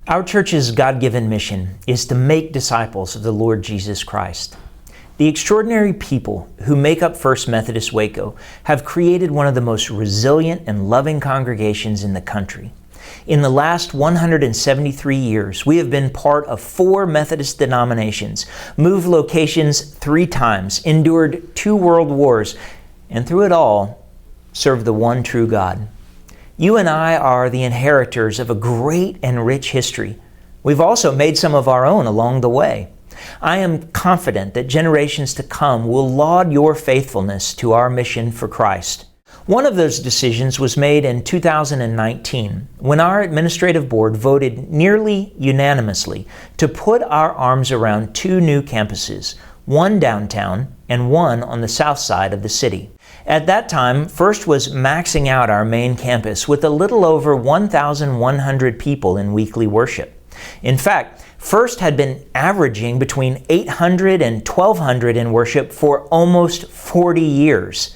Our church's God-given mission is to make disciples of the Lord Jesus Christ. The extraordinary people who make up First Methodist Waco have created one of the most resilient and loving congregations in the country. In the last 173 years, we have been part of 4 Methodist denominations, moved locations 3 times, endured 2 world wars, and through it all, served the one true God. You and I are the inheritors of a great and rich history. We've also made some of our own along the way. I am confident that generations to come will laud your faithfulness to our mission for Christ. One of those decisions was made in 2019 when our administrative board voted nearly unanimously to put our arms around 2 new campuses, one downtown and one on the south side of the city. At that time, First was maxing out our main campus with a little over 1,100 people in weekly worship. In fact, First had been averaging between 800 and 1,200 in worship for almost 40 years.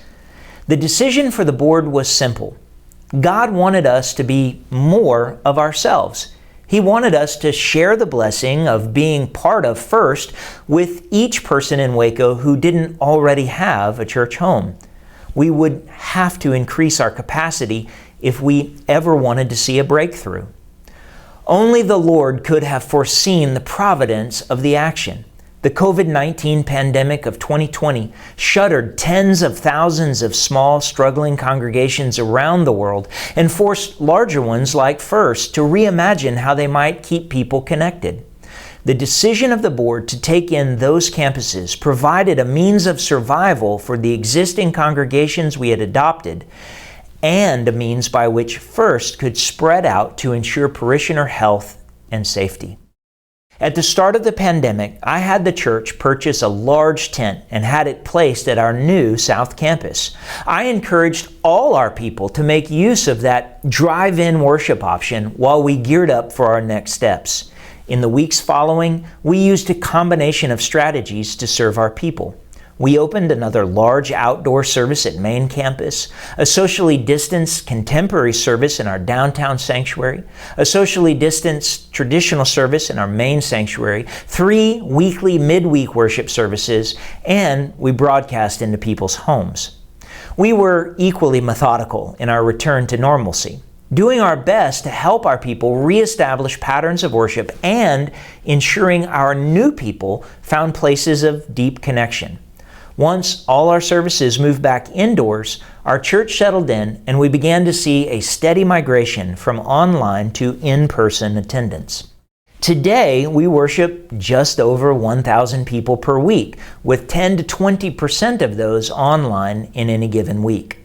The decision for the board was simple. God wanted us to be more of ourselves. He wanted us to share the blessing of being part of First with each person in Waco who didn't already have a church home. We would have to increase our capacity if we ever wanted to see a breakthrough. Only the Lord could have foreseen the providence of the action. The COVID-19 pandemic of 2020 shuttered tens of thousands of small, struggling congregations around the world and forced larger ones like First to reimagine how they might keep people connected. The decision of the board to take in those campuses provided a means of survival for the existing congregations we had adopted and a means by which First could spread out to ensure parishioner health and safety. At the start of the pandemic, I had the church purchase a large tent and had it placed at our new South Campus. I encouraged all our people to make use of that drive-in worship option while we geared up for our next steps. In the weeks following, we used a combination of strategies to serve our people. We opened another large outdoor service at main campus, a socially distanced contemporary service in our downtown sanctuary, a socially distanced traditional service in our main sanctuary, 3 weekly midweek worship services, and we broadcast into people's homes. We were equally methodical in our return to normalcy, doing our best to help our people reestablish patterns of worship and ensuring our new people found places of deep connection. Once all our services moved back indoors, our church settled in and we began to see a steady migration from online to in-person attendance. Today, we worship just over 1,000 people per week, with 10 to 20% of those online in any given week.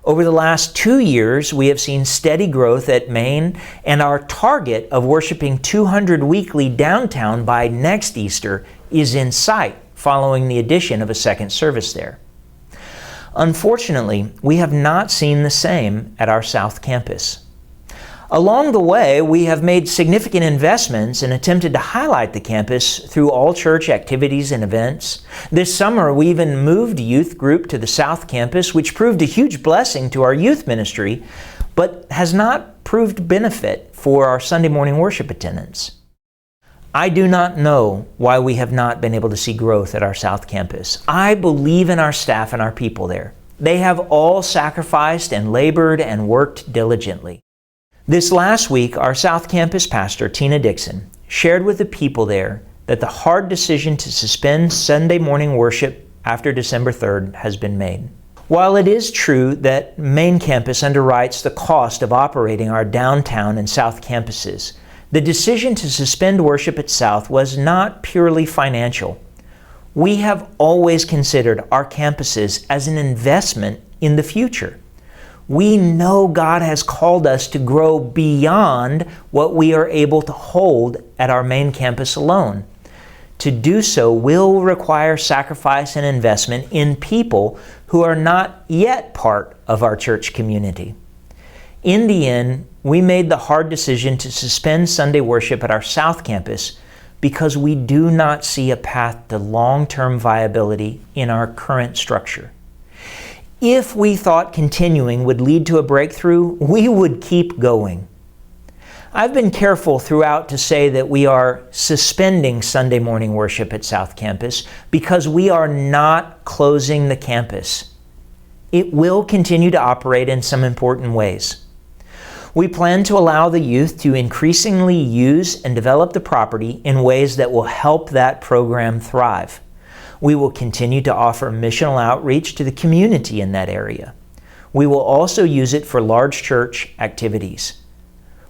Over the last 2 years, we have seen steady growth at Main, and our target of worshiping 200 weekly downtown by next Easter is in sight, following the addition of a second service there. Unfortunately, we have not seen the same at our South Campus. Along the way, we have made significant investments and attempted to highlight the campus through all church activities and events. This summer, we even moved a youth group to the South Campus, which proved a huge blessing to our youth ministry, but has not proved benefit for our Sunday morning worship attendance. I do not know why we have not been able to see growth at our South Campus. I believe in our staff and our people there. They have all sacrificed and labored and worked diligently. This last week, our South Campus pastor, Tina Dixon, shared with the people there that the hard decision to suspend Sunday morning worship after December 3rd has been made. While it is true that main campus underwrites the cost of operating our downtown and South campuses, the decision to suspend worship at South was not purely financial. We have always considered our campuses as an investment in the future. We know God has called us to grow beyond what we are able to hold at our main campus alone. To do so will require sacrifice and investment in people who are not yet part of our church community. In the end, we made the hard decision to suspend Sunday worship at our South Campus because we do not see a path to long-term viability in our current structure. If we thought continuing would lead to a breakthrough, we would keep going. I've been careful throughout to say that we are suspending Sunday morning worship at South Campus because we are not closing the campus. It will continue to operate in some important ways. We plan to allow the youth to increasingly use and develop the property in ways that will help that program thrive. We will continue to offer missional outreach to the community in that area. We will also use it for large church activities.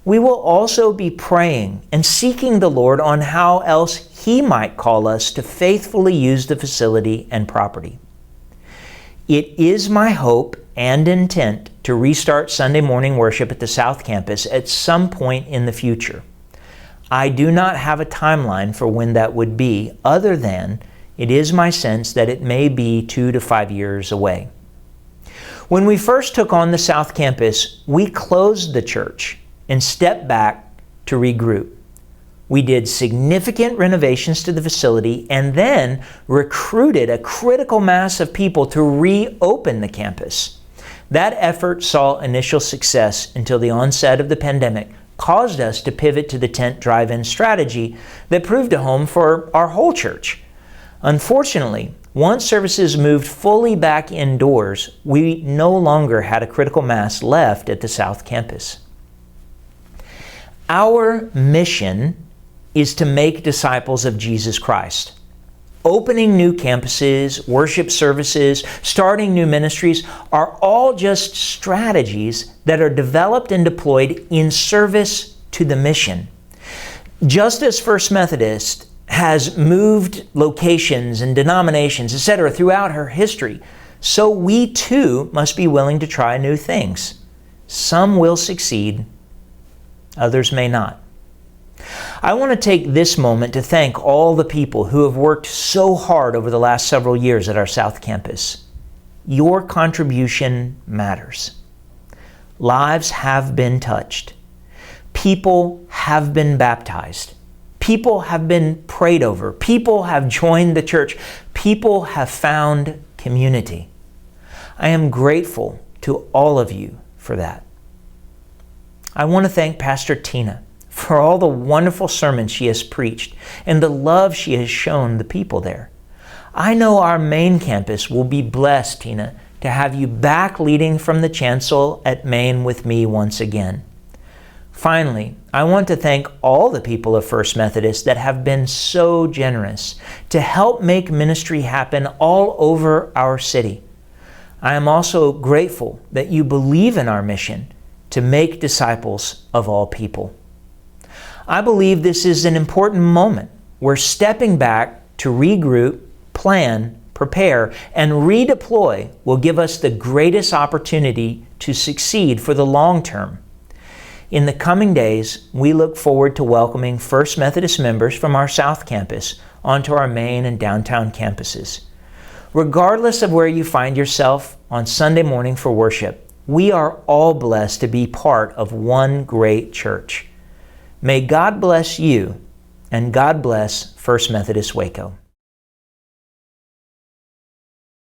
We will also be praying and seeking the Lord on how else He might call us to faithfully use the facility and property. It is my hope and intent to restart Sunday morning worship at the South Campus at some point in the future. I do not have a timeline for when that would be, other than it is my sense that it may be 2 to 5 years away. When we first took on the South Campus, we closed the church and stepped back to regroup. We did significant renovations to the facility and then recruited a critical mass of people to reopen the campus. That effort saw initial success until the onset of the pandemic caused us to pivot to the tent drive-in strategy that proved a home for our whole church. Unfortunately, once services moved fully back indoors, we no longer had a critical mass left at the South Campus. Our mission is to make disciples of Jesus Christ. Opening new campuses, worship services, starting new ministries are all just strategies that are developed and deployed in service to the mission. Just as First Methodist has moved locations and denominations, etc., throughout her history, so we too must be willing to try new things. Some will succeed, others may not. I want to take this moment to thank all the people who have worked so hard over the last several years at our South Campus. Your contribution matters. Lives have been touched. People have been baptized. People have been prayed over. People have joined the church. People have found community. I am grateful to all of you for that. I want to thank Pastor Tina for all the wonderful sermons she has preached and the love she has shown the people there. I know our main campus will be blessed, Tina, to have you back leading from the chancel at Main with me once again. Finally, I want to thank all the people of First Methodist that have been so generous to help make ministry happen all over our city. I am also grateful that you believe in our mission to make disciples of all people. I believe this is an important moment where stepping back to regroup, plan, prepare, and redeploy will give us the greatest opportunity to succeed for the long term. In the coming days, we look forward to welcoming First Methodist members from our South Campus onto our main and downtown campuses. Regardless of where you find yourself on Sunday morning for worship, we are all blessed to be part of one great church. May God bless you, and God bless First Methodist Waco.